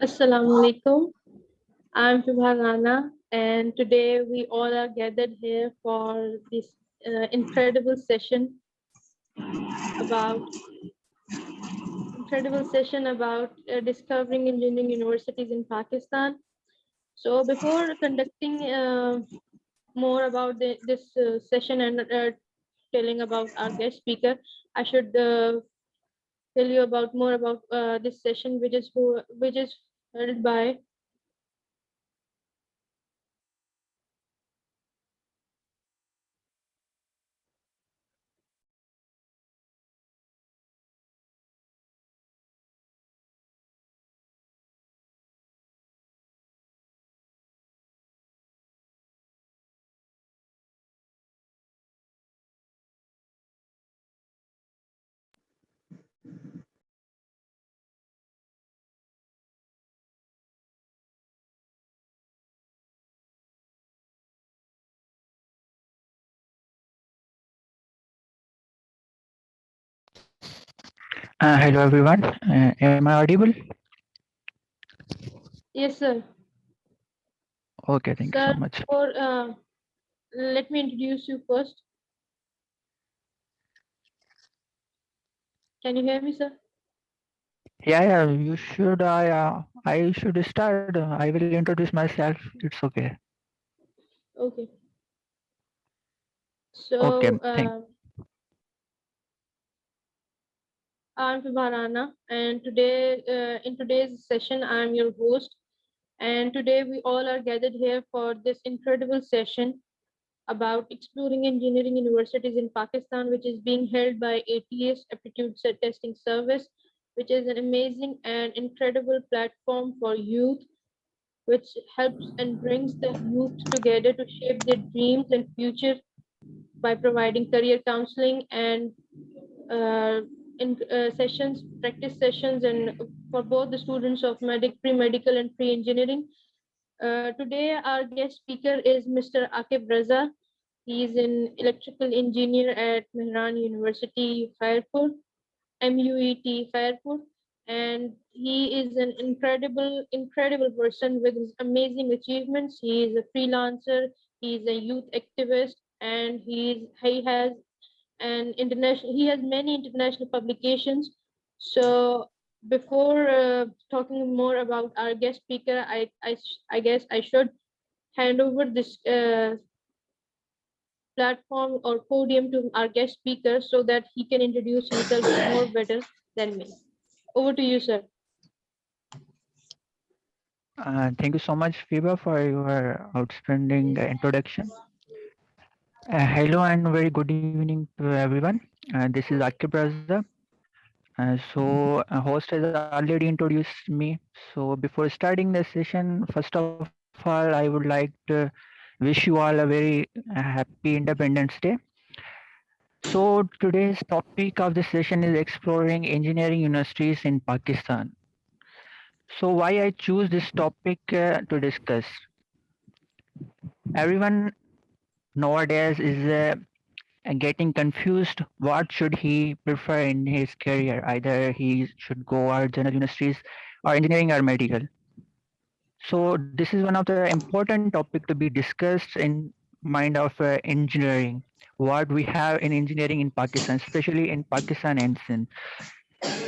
Assalamu alaikum. I'm Shubha Rana, and today we all are gathered here for this incredible session about discovering engineering universities in Pakistan. So before conducting more about this session and telling about our guest speaker, I should tell you about more about this session, which is held by. Hello everyone. Am I audible? Yes, sir. Okay, thank you so Sir, much. for let me introduce you first. Can you hear me, sir? Yeah, you should. I should start. I will introduce myself. It's okay. Okay. Okay, So, thank. I'm Vibarana, and in today's session, I'm your host. And today, we all are gathered here for this incredible session about exploring engineering universities in Pakistan, which is being held by ATS Aptitude Testing Service, which is an amazing and incredible platform for youth, which helps and brings the youth together to shape their dreams and future by providing career counseling and uh, practice sessions, and for both the students of pre-medical and pre-engineering. Today, our guest speaker is Mr. Akib Raza. He is an electrical engineer at Mehran University, Khairpur, MUET Khairpur, and he is an incredible person with his amazing achievements. He is a freelancer, he is a youth activist, and he has he has many international publications. So before talking more about our guest speaker, I guess I should hand over this platform or podium to our guest speaker so that he can introduce himself more better than me. Over to you, sir. Thank you so much, Fiba, for your outstanding introduction. Hello and very good evening to everyone. This is Akib Raza. Host has already introduced me. So, before starting the session, first of all, I would like to wish you all a very happy Independence Day. So, today's topic of the session is exploring engineering universities in Pakistan. So, why I choose this topic to discuss? Everyone nowadays is getting confused. What should he prefer in his career? Either he should go our general universities or engineering or medical. So, this is one of the important topic to be discussed in mind of engineering. What we have in engineering in Pakistan, especially in Pakistan and Sindh.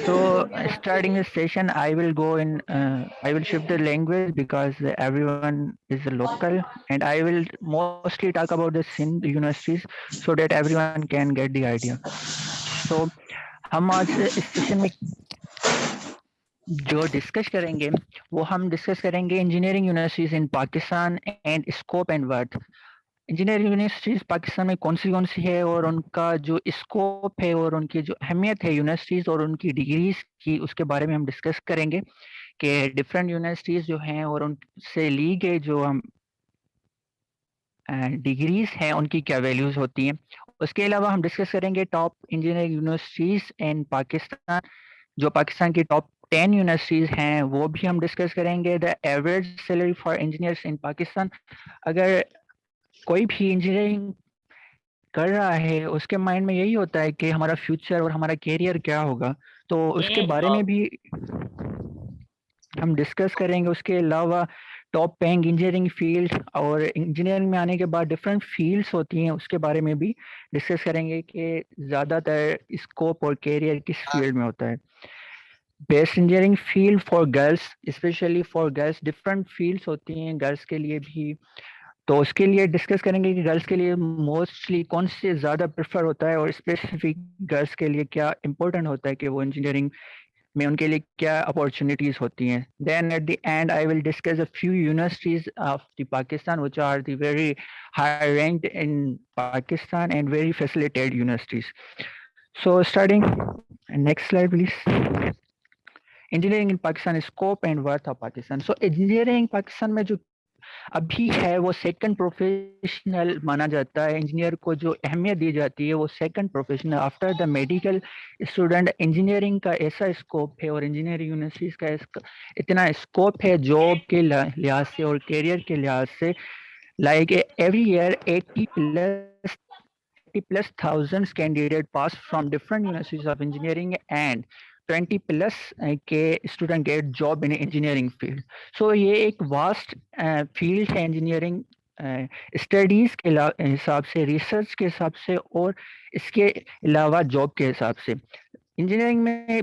So, starting this session, I will go in. I will shift the language because everyone is a local, and I will mostly talk about the Sindh universities so that everyone can get the idea. So, हम आज इस session में जो discuss करेंगे वो हम discuss करेंगे engineering universities in Pakistan and scope and worth engineering universities Pakistan में कौन सी है और उनका जो स्कोप है और उनकी जो अहमियत है यूनिवर्सिटीज और उनकी डिग्रीज की उसके बारे में हम डिस्कस करेंगे कि डिफरेंट यूनिवर्सिटीज जो हैं और उनसे ली गए जो हम डिग्रीज हैं उनकी क्या वैल्यूज होती हैं उसके अलावा हम डिस्कस करेंगे top engineering universities in Pakistan जो पाकिस्तान की टॉप 10 यूनिवर्सिटीज हैं वो भी हम डिस्कस करेंगे the average salary for engineers in Pakistan अगर कोई भी इंजीनियरिंग कर रहा है उसके माइंड में यही होता है कि हमारा फ्यूचर और हमारा कैरियर क्या होगा تو اس کے بارے میں بھی ہم ڈسکس کریں گے. اس کے علاوہ ٹاپ پینگ انجینئرنگ فیلڈ اور انجینئرنگ میں آنے کے بعد ڈفرینٹ فیلڈس ہوتی ہیں, اس کے بارے میں بھی ڈسکس کریں گے کہ زیادہ تر اسکوپ اور کیریئر کس فیلڈ میں ہوتا ہے. Best engineering field for girls, especially for girls different fields ہوتی ہیں گرلس کے لیے بھی, تو اس کے لیے ڈسکس کریں گے کہ گرلس کے لیے موسٹلی کون سے زیادہ پریفر ہوتا ہے اور اسپیسیفک گرلس کے لیے کیا امپورٹنٹ ہوتا ہے کہ وہ انجینئرنگ میں ان کے لیے کیا اپارچونیٹیز ہوتی ہیں. Then at the end I will discuss a few universities of the Pakistan which are the very high ranked in Pakistan and very facilitated universities. So starting, next slide please. Engineering in Pakistan scope and worth of Pakistan. So engineering Pakistan میں جو ابھی ہے وہ second professional مانا جاتا ہے. Engineer کو جو اہمیت دی جاتی ہے وہ second professional after the medical student. Engineering کا ایسا اسکوپ ہے اور انجینئرنگ یونیورسٹیز کا اتنا اسکوپ ہے جاب کے لحاظ سے اور کیریئر کے لحاظ سے, like every year 80+ thousands candidates pass from different universities of engineering and 20+ کے student get job in engineering field. So یہ ایک واسٹ فیلڈ ہے انجینئرنگ اسٹڈیز کے حساب سے, ریسرچ کے حساب سے اور اس کے علاوہ جاب کے حساب سے. انجینئرنگ میں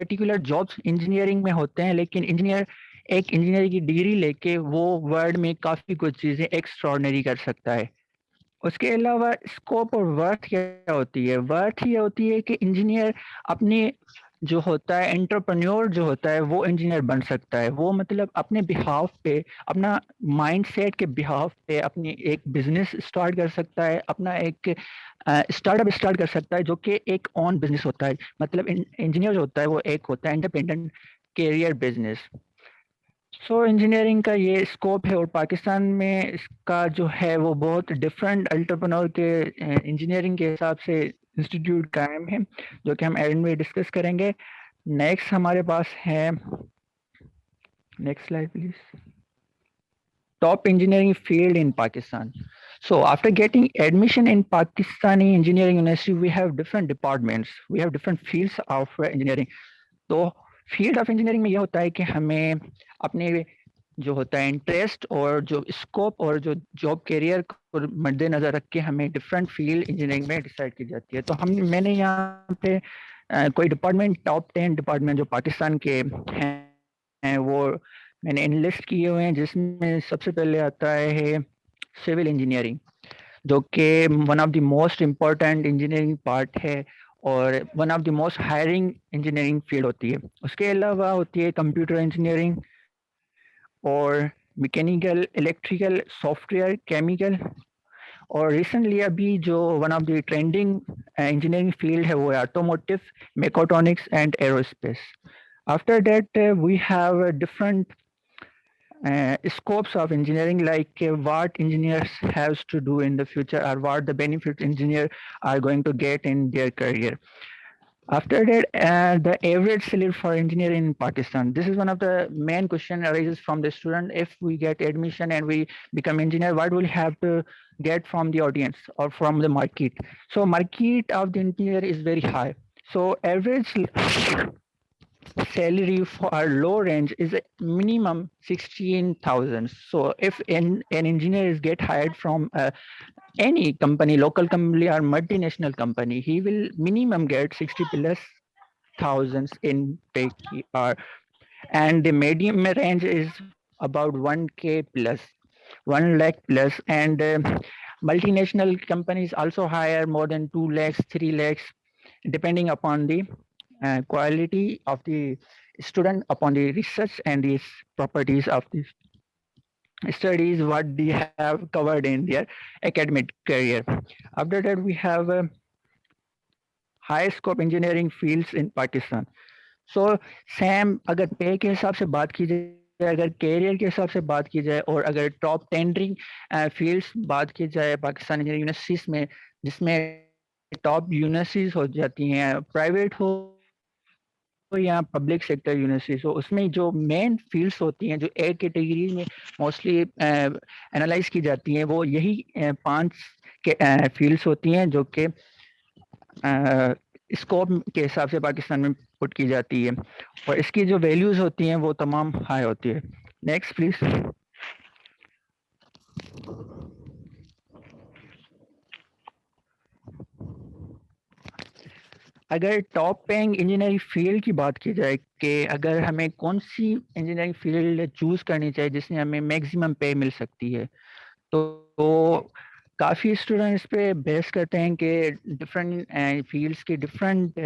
پرٹیکولر جابس انجینئرنگ میں ہوتے ہیں, لیکن انجینئر ایک انجینئر کی ڈگری لے کے وہ ورلڈ میں کافی کچھ چیزیں ایکسٹراڈنری کر سکتا ہے. اس کے علاوہ اسکوپ اور ورتھ کیا ہوتی ہے؟ ورتھ یہ ہوتی ہے کہ انجینئر اپنے جو ہوتا ہے انٹرپرینور جو ہوتا ہے وہ انجینئر بن سکتا ہے. وہ مطلب اپنے بہاف پہ, اپنا مائنڈ سیٹ کے بہاف پہ اپنی ایک بزنس اسٹارٹ کر سکتا ہے, اپنا ایک اسٹارٹ اپ اسٹارٹ کر سکتا ہے جو کہ ایک آن بزنس ہوتا ہے. مطلب انجینئر جو ہوتا ہے وہ ایک ہوتا ہے انڈیپینڈنٹ کیریئر بزنس. سو انجینئرنگ کا یہ اسکوپ ہے اور پاکستان میں اس کا جو ہے وہ بہت ڈفرینٹ انٹرپرینور کے انجینئرنگ کے حساب سے انسٹیٹیوٹ قائم ہے جو کہ ہم اینڈ میں ڈسکس کریں گے. نیکسٹ ہمارے پاس ہے, next slide please, top engineering field in Pakistan. So after getting admission in Pakistani engineering university, we have different departments, we have different fields of engineering. تو فیلڈ آف انجینئرنگ میں یہ ہوتا ہے کہ ہمیں اپنے جو ہوتا ہے انٹرسٹ اور جو اسکوپ اور جو جاب کیریئر کو مد نظر رکھ کے ہمیں ڈفرینٹ فیلڈ انجینئرنگ میں ڈیسائیڈ کی جاتی ہے. تو میں نے یہاں پہ کوئی ڈپارٹمنٹ ٹاپ 10 ڈپارٹمنٹ جو پاکستان کے ہیں وہ میں نے انلسٹ کیے ہوئے ہیں, جس میں سب سے پہلے آتا ہے سول انجینئرنگ جو کہ one of the most important engineering part ہے اور one of the most hiring engineering field ہوتی ہے. اس کے علاوہ ہوتی ہے کمپیوٹر انجینئرنگ اور mechanical, electrical, software, chemical, اور ریسنٹلی ابھی جو one of the trending engineering field ہے وہ ہے automotive, mechatronics and aerospace. After that we have different scopes of engineering, like what engineers has to do in the future or what the benefits engineer are going to get in their career. After that, the average salary for engineer in Pakistan. This is one of the main question arises from the student. If we get admission and we become engineer, what will have to get from the audience or from the market? So market of the engineer is very high. So average salary for low range is minimum 16,000. So if an engineer is get hired from any company, local company or multinational company, he will minimum get 60+ thousands in pay per, and the medium range is about 1k plus, 1 lakh plus, and multinational companies also hire more than 2 lakhs, 3 lakhs, depending upon the quality of the student, upon the research and the properties of the studies what they have covered in their academic career. After that, we have high scope engineering fields in Pakistan. So same اگر پے کے حساب سے بات کی جائے, اگر career کے حساب سے بات کی جائے, اور اگر ٹاپ ٹینڈرنگ فیلڈس بات کی جائے پاکستان انجینئرنگ یونیورسٹیز میں, جس میں ٹاپ یونیورسٹیز ہو جاتی ہیں, پرائیویٹ ہو یا پبلک سیکٹر یونیورسٹیز ہو, اس میں جو مین فیلڈس ہوتی ہیں جو ایک کیٹیگری میں موسٹلی انالائز کی جاتی ہیں وہ یہی 5 فیلڈس ہوتی ہیں جو کہ اسکوپ کے حساب سے پاکستان میں پٹ کی جاتی ہے اور اس کی جو ویلیوز ہوتی ہیں وہ تمام ہائی ہوتی ہے. Next please. اگر ٹاپ پینگ انجینئرنگ فیلڈ کی بات کی جائے کہ اگر ہمیں کون سی انجینئرنگ فیلڈ چوز کرنی چاہیے جس میں ہمیں میکسیمم پے مل سکتی ہے, تو کافی اسٹوڈنٹ اس پہ بحث کرتے ہیں کہ ڈفرینٹ فیلڈس کی ڈفرینٹ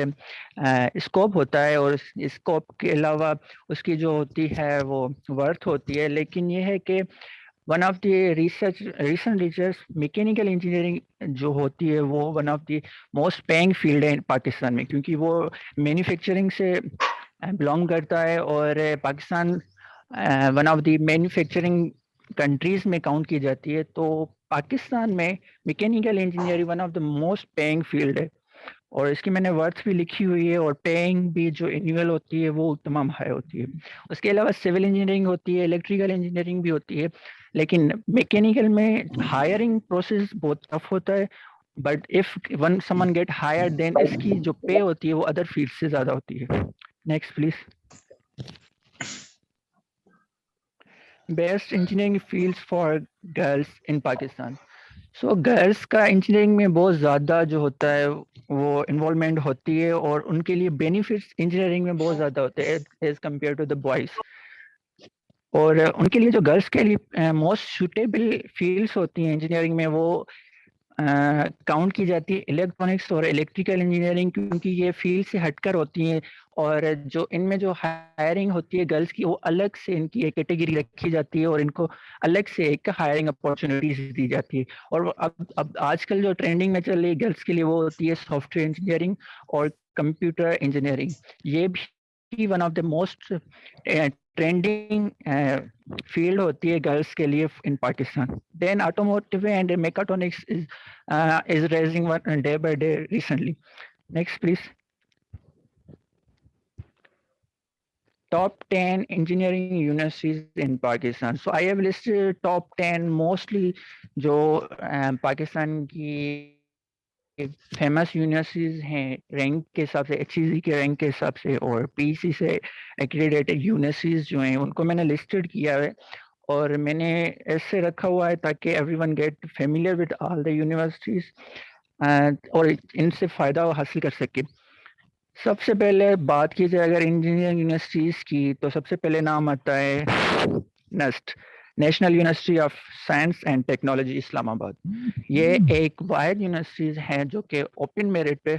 اسکوپ ہوتا ہے اور اسکوپ کے علاوہ اس کی جو ہوتی ہے وہ ورتھ ہوتی ہے. لیکن یہ ہے کہ one of the recent research mechanical engineering جو ہوتی ہے وہ one of the most paying field ہے پاکستان میں, کیونکہ وہ مینوفیکچرنگ سے بلانگ کرتا ہے اور Pakistan one of the manufacturing countries میں کاؤنٹ کی جاتی ہے. تو پاکستان میں mechanical engineering one of the most paying field ہے اور اس کی میں نے ورتھ بھی لکھی ہوئی ہے اور پیئنگ بھی جو انیول ہوتی ہے وہ تمام ہائی ہوتی ہے. اس کے علاوہ سول انجینئرنگ ہوتی ہے, الیکٹریکل انجینئرنگ بھی ہوتی ہے, لیکن میکینیکل میں ہائرنگ پروسیس بہت ٹف ہوتا ہے. بٹ اف ون سمن گیٹ ہائر دین اس کی جو پے ہوتی ہے وہ ادر فیلڈ سے زیادہ ہوتی ہے. Next please. Best engineering fields for girls in Pakistan. So girls کا انجینئرنگ میں بہت زیادہ جو ہوتا ہے وہ انوالومنٹ ہوتی ہے اور ان کے لیے بینیفٹس انجینئرنگ میں بہت زیادہ ہوتے ہیں as compare to the boys. اور ان کے لیے جو گرلس کے لیے موسٹ سوٹیبل فیلڈس ہوتی ہیں انجینئرنگ میں وہ کاؤنٹ کی جاتی ہے الیکٹرانکس اور الیکٹریکل انجینئرنگ, کیونکہ یہ فیلڈ سے ہٹ کر ہوتی ہیں اور جو ان میں جو ہائرنگ ہوتی ہے گرلس کی وہ الگ سے ان کی ایک کیٹیگری رکھی جاتی ہے اور ان کو الگ سے ایک ہائرنگ اپارچونیٹیز دی جاتی ہے. اور اب آج کل جو ٹرینڈنگ میں چل رہی ہے گرلس کے لیے وہ ہوتی ہے سافٹ ویئر انجینئرنگ اور کمپیوٹر انجینئرنگ. یہ بھی one of the most trending field ہوتی ہے گرلس کے لیے in Pakistan. Then automotive and mechatronics is rising one day by day recently. Next, please. Top 10 engineering universities in Pakistan. So I have listed top 10 mostly جو پاکستان کی famous universities ہیں rank کے حساب سے, ایچ ای سی کے rank کے حساب سے اور پی سی سے ایکریڈیٹڈ یونیورسٹیز جو ہیں ان کو میں نے لسٹڈ کیا ہے اور میں نے ایسے رکھا ہوا ہے تاکہ everyone get familiar with all the universities اور ان سے فائدہ حاصل کر سکے. سب سے پہلے بات کی جائے اگر انجینئرنگ یونیورسٹیز کی تو سب سے پہلے نام آتا ہے NUST, national university of science and technology Islamabad. یہ ایک واحد یونیورسٹیز ہیں جو کہ اوپن میرٹ پہ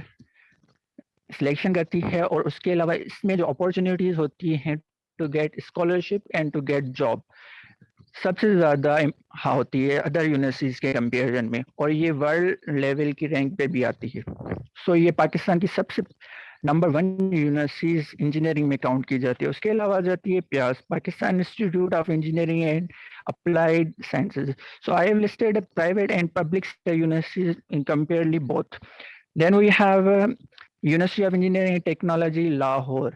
سلیکشن کرتی ہے اور اس کے علاوہ اس میں جو اپارچونیٹیز ہوتی ہیں to get scholarship and to get job سب سے زیادہ ہوتی ہے ادر یونیورسٹیز کے کمپیریزن میں, اور یہ ورلڈ لیول کی رینک پہ بھی آتی ہے. سو یہ پاکستان کی سب سے نمبر 1 یونیورسٹیز انجینئرنگ میں کاؤنٹ کی جاتی ہے. اس کے علاوہ جاتی ہے PIEAS, Pakistan institute of engineering and applied sciences. So I have listed private and public universities in comparely both. Then we have university of engineering and technology Lahore.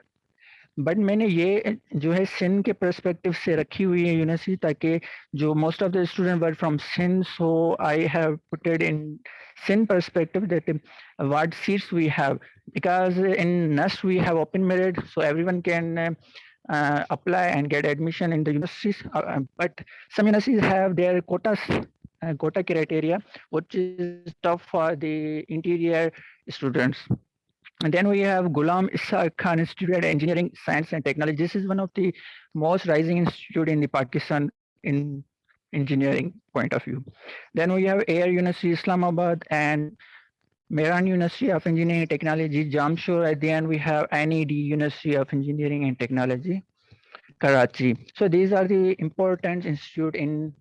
But میں نے یہ جو ہے سندھ کے پرسپیکٹو سے رکھی ہوئی ہے یونیورسٹی تاکہ جو most of the student were from Sindh, so I have put in Sindh perspective that what seats we have, because in NUST we have open merit, so everyone can apply and get admission in the universities. But some universities have their quota criteria, which is tough for the interior students. And then we have Ghulam Ishaq Khan Institute of Engineering, Science and Technology. This is one of the most rising institute in the Pakistan in engineering point of view. Then we have Air University Islamabad and Mehran University of Engineering and Technology, Jamshore. At the end, we have NED, University of Engineering and Technology, Karachi. So these are the important institute in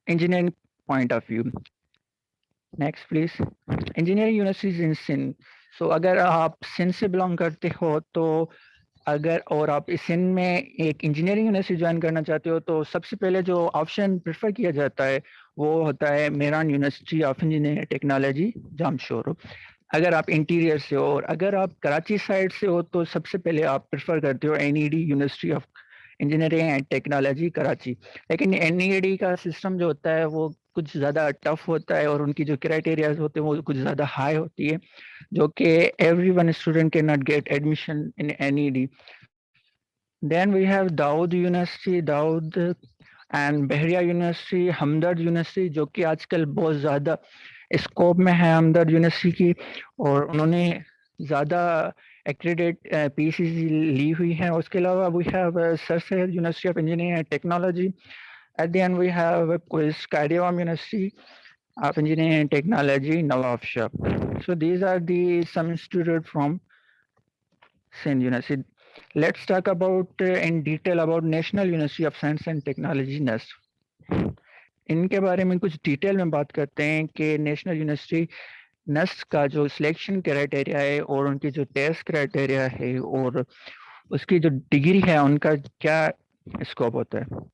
engineering point of view. Next, please. Engineering universities in Sindh. So اگر آپ سندھ سے belong کرتے ہو تو اگر اور آپ اس سندھ میں ایک انجینئرنگ یونیورسٹی جوائن کرنا چاہتے ہو تو سب سے پہلے جو آپشن پریفر کیا جاتا ہے وہ ہوتا ہے Mehran university of engineering technology Jamshoro. اگر آپ انٹیریئر سے ہو, اور اگر آپ کراچی سائڈ سے ہو تو سب سے پہلے آپ پریفر کرتے ہو NED university of engineering and technology Karachi. لیکن NED کا سسٹم جو ہوتا ہے وہ کچھ زیادہ ٹف ہوتا ہے اور ان کی جو کرائٹیریاز ہوتے ہیں وہ کچھ زیادہ ہائی ہوتی ہے جو کہ every one student can not get admission in N D. Then we have Dawood university Dawood and Bahria university Hamdard university جو کہ آج کل بہت زیادہ اسکوپ میں ہے ہمدرد یونیورسٹی کی اور انہوں نے زیادہ ایکریڈیٹ پی سی سی لی ہوئی ہے. اس کے علاوہ we have sir Syed university of engineering and technology. At the end, we have Skydivum University of Engineering and Technology, Nawab Shah. So these are the some institutes from Sindh University. Let's talk about in detail about National University of Science and Technology, NUST. ان کے بارے میں کچھ detail میں بات کرتے ہیں کہ national university نسٹ کا جو سلیکشن کرائٹیریا ہے اور ان کی جو ٹیسٹ کرائٹیریا ہے اور اس کی جو ڈگری ہے ان کا کیا اسکوپ ہوتا ہے.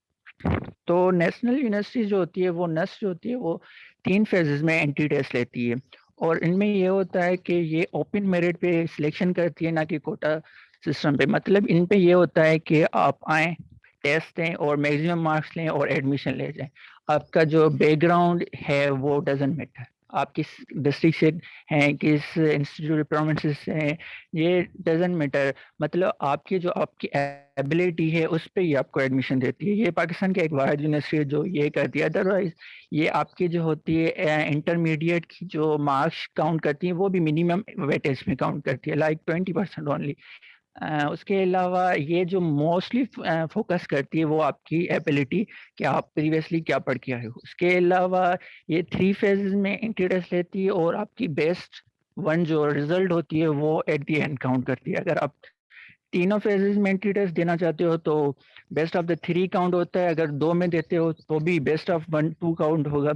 تو نیشنل یونیورسٹی جو ہوتی ہے وہ نسٹ جو ہوتی ہے وہ 3 فیزز میں انٹری ٹیسٹ لیتی ہے اور ان میں یہ ہوتا ہے کہ یہ اوپن میرٹ پہ سلیکشن کرتی ہے نہ کہ کوٹا سسٹم پہ. مطلب ان پہ یہ ہوتا ہے کہ آپ آئیں ٹیسٹ دیں اور میکسیمم مارکس لیں اور ایڈمیشن لے جائیں. آپ کا جو بیک گراؤنڈ ہے وہ ڈزنٹ میٹر. آپ کس ڈسٹرکٹ سے ہیں کس انسٹیٹیوٹ پروونس سے ہیں یہ ڈزنٹ میٹر. مطلب آپ کی جو آپ کی ایبلٹی ہے اس پہ ہی آپ کو ایڈمیشن دیتی ہے. یہ پاکستان کی ایک واحد یونیورسٹی ہے جو یہ کرتی ہے. ادروائز یہ آپ کی جو ہوتی ہے انٹرمیڈیٹ کی جو مارکس کاؤنٹ کرتی ہیں وہ بھی منیمم ویٹیج میں کاؤنٹ کرتی ہے لائک 20% اونلی. اس کے علاوہ یہ جو موسٹلی فوکس کرتی ہے وہ آپ کی ایبلٹی کہ آپ پریویسلی کیا پڑھ کے آئے ہو. اس کے علاوہ یہ 3 فیزز میں انٹری ٹیسٹ لیتی ہے اور آپ کی بیسٹ ون جو ریزلٹ ہوتی ہے وہ ایٹ دی اینڈ کاؤنٹ کرتی ہے. اگر آپ تینوں فیزز میں انٹری ٹیسٹ دینا چاہتے ہو تو بیسٹ آف دا 3 کاؤنٹ ہوتا ہے. اگر 2 میں دیتے ہو تو بھی بیسٹ آف 1-2 کاؤنٹ ہوگا.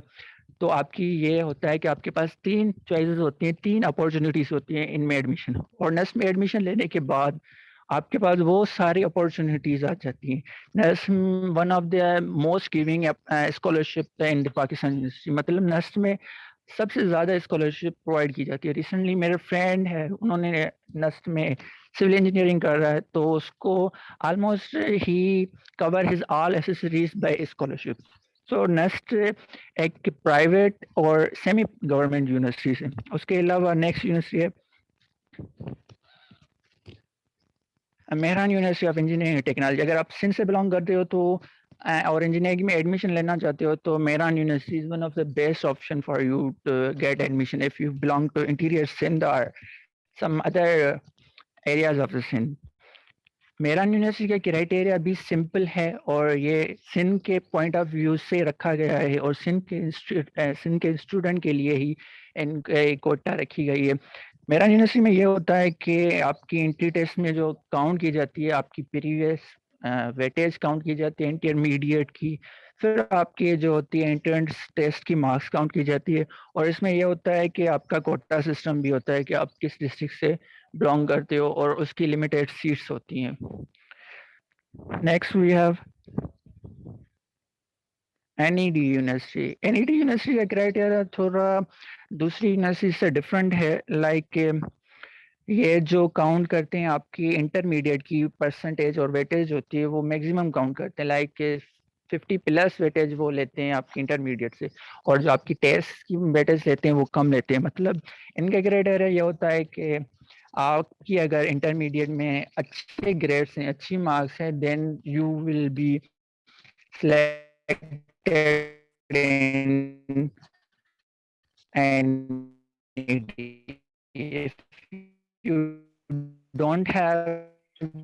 تو آپ کی یہ ہوتا ہے کہ آپ کے پاس 3 چوائسیز ہوتی ہیں 3 اپارچونیٹیز ہوتی ہیں ان میں ایڈمیشن. اور نس میں ایڈمیشن لینے کے بعد آپ کے پاس وہ ساری اپارچونیٹیز آ جاتی ہیں. نس one of the most giving scholarship in Pakistan university. مطلب نس میں سب سے زیادہ اسکالرشپ پرووائڈ کی جاتی ہے. ریسنٹلی میرے فرینڈ ہے انہوں نے نسٹ میں سول انجینئرنگ کر رہا ہے تو اس کو آلموسٹ ہی cover his all accessories by scholarship. So next ایک پرائیویٹ اور سیمی گورنمنٹ یونیورسٹیز ہیں. اس کے علاوہ نیکسٹ یونیورسٹی ہے Mehran university of engineering and technology. اگر آپ سندھ سے بلانگ کرتے ہو تو اور انجینئرنگ میں ایڈمیشن لینا چاہتے ہو تو Mehran university is one of the best option for you to get admission if you belong to interior Sindh or some other areas of the Sindh. Mehran university کا کرائٹیریا بھی سمپل ہے اور یہ سندھ کے پوائنٹ آف ویو سے رکھا گیا ہے اور سندھ کے اسٹوڈنٹ کے لیے ہی ان کوٹا رکھی گئی ہے. مہران یونیورسٹی میں یہ ہوتا ہے کہ آپ کی انٹری ٹیسٹ میں جو کاؤنٹ کی جاتی ہے آپ کی پریویس ویٹیج کاؤنٹ کی جاتی ہے انٹرمیڈیٹ کی. پھر آپ کی جو ہوتی ہے انٹرنس ٹیسٹ کی مارکس کاؤنٹ کی جاتی ہے اور اس میں یہ ہوتا ہے کہ آپ کا کوٹا سسٹم بھی ہوتا ہے کہ آپ کس ڈسٹرکٹ سے بلانگ کرتے ہو اور اس کی لمیٹیڈ سیٹس ہوتی ہیں. Next we have N E D university. N E D university کا کرائٹیریا تھوڑا دوسری یونیورسٹی سے ڈفرینٹ ہے. لائک یہ جو کاؤنٹ کرتے ہیں آپ کی انٹرمیڈیٹ کی پرسنٹیج اور ویٹیج ہوتی ہے وہ میکسیمم کاؤنٹ کرتے ہیں. لائک 50+ ویٹیج وہ لیتے ہیں آپ کی انٹرمیڈیٹ سے اور جو آپ کی ٹیسٹ کی ویٹیج لیتے ہیں وہ کم لیتے ہیں. مطلب ان کا کرائٹیریا یہ ہوتا ہے کہ آپ کی اگر انٹرمیڈیٹ میں اچھے گریڈس ہیں اچھی مارکس ہیں then you will be selected in if you don't have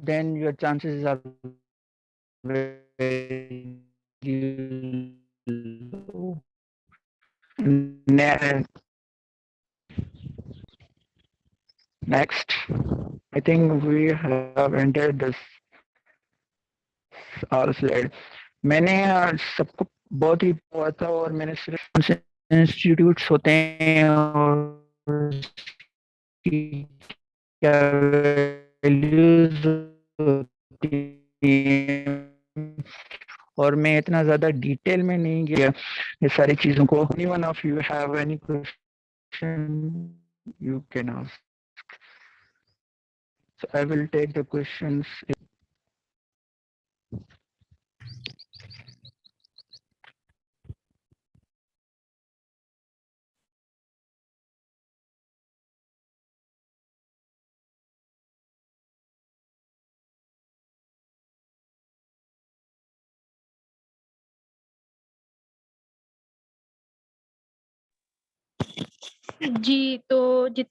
then your chances are very low. Next, I think we have entered this all slide. میں نے سب کو بہت ہی ہوا تھا اور میں نے صرف انسٹیٹیوٹس ہوتے ہیں اور کیا ویلیوز اور میں اتنا زیادہ ڈیٹیل میں نہیں گیا یہ ساری چیزوں کو. Any one of you have any question you can ask. So I will take the questions. جی تو جتنے